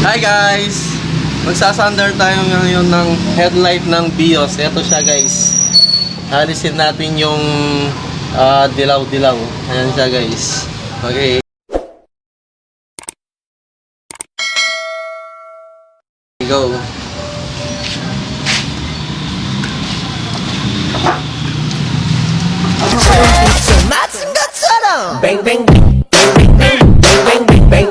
Hi guys! Magsasunder tayo ngayon ng headlight ng Vios. Ito siya guys. Alisin natin yung dilaw-dilaw. Ayan siya guys. Okay. Go. Bang bang bang bang bang bang bang bang.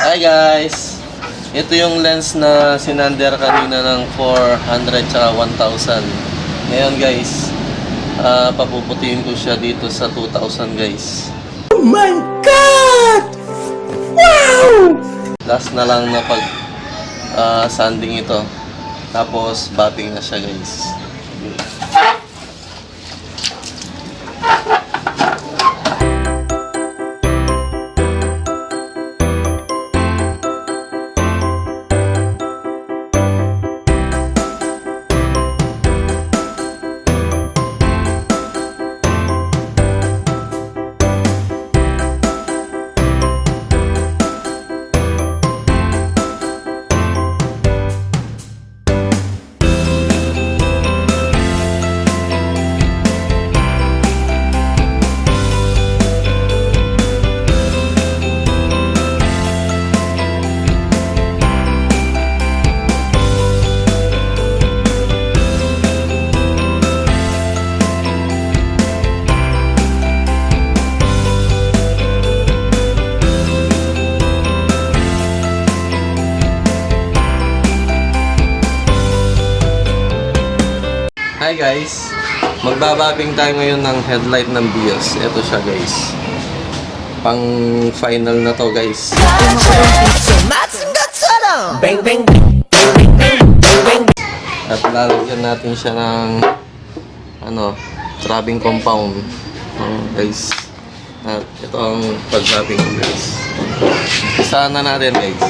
Hi guys! Ito yung lens na sinander kanina ng 400 tsaka 1,000. Ngayon guys, papuputiin ko siya dito sa 2,000 guys. Oh my God! Wow! Last na lang na pag sanding ito. Tapos batting na siya guys. Hi guys! Magbababing tayo ngayon ng headlight ng Vios. Ito siya guys. Pang final na to guys. Bang bang bang bang bang bang. At lalagyan natin siya ng trapping compound. Guys. At ito ang pag-trapping ko guys. Isahan na natin guys.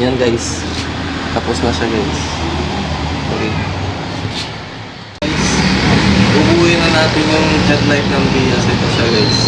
Ayan guys. Tapos na siya guys. Okay. Ubuhin na natin yung headlight ng Vios. Ito siya guys.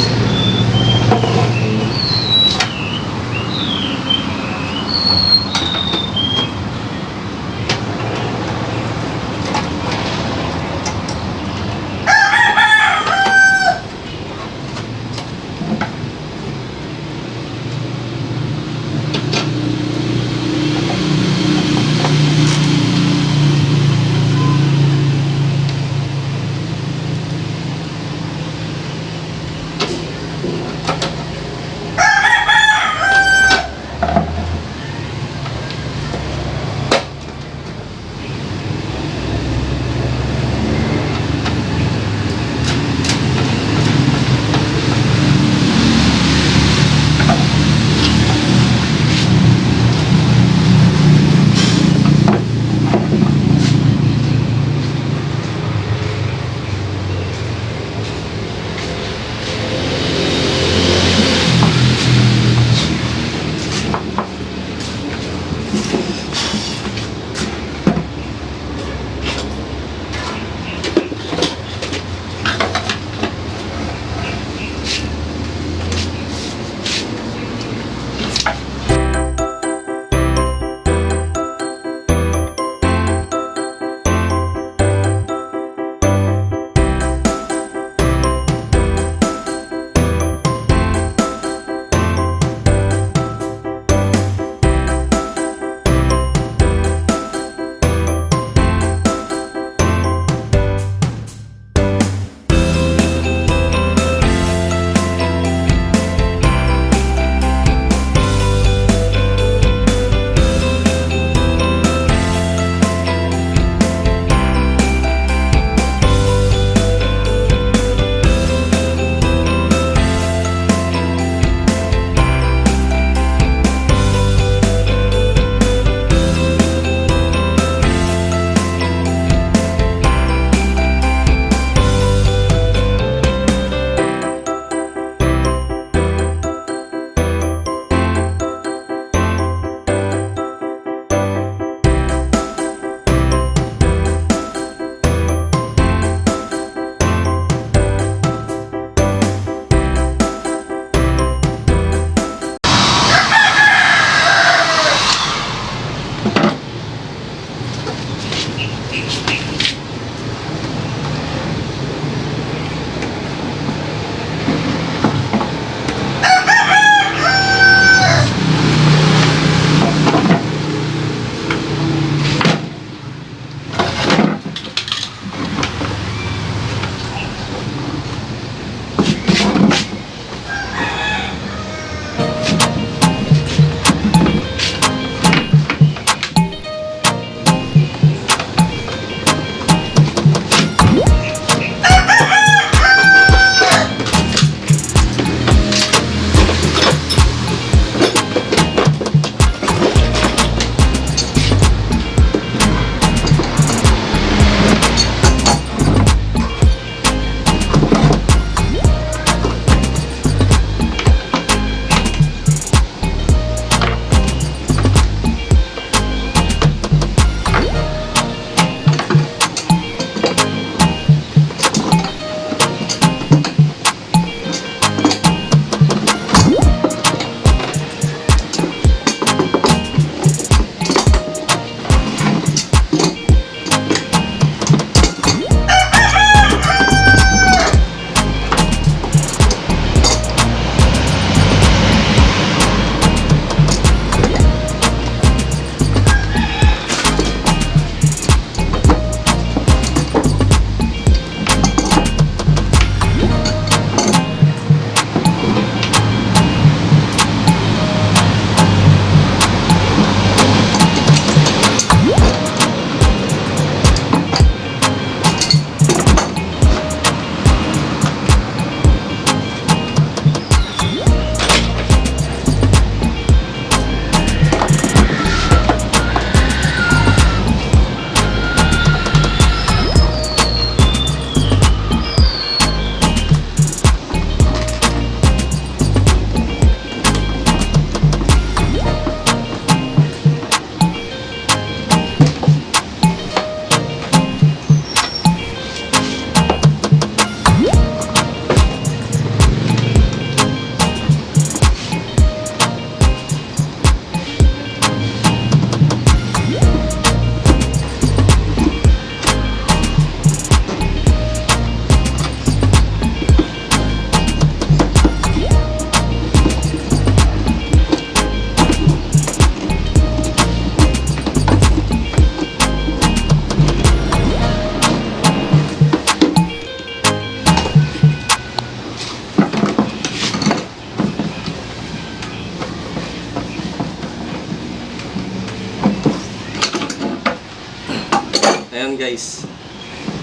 Ayan guys.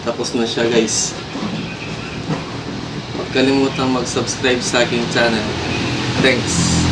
Tapos na siya guys. Huwag kalimutang mag-subscribe sa aking channel. Thanks.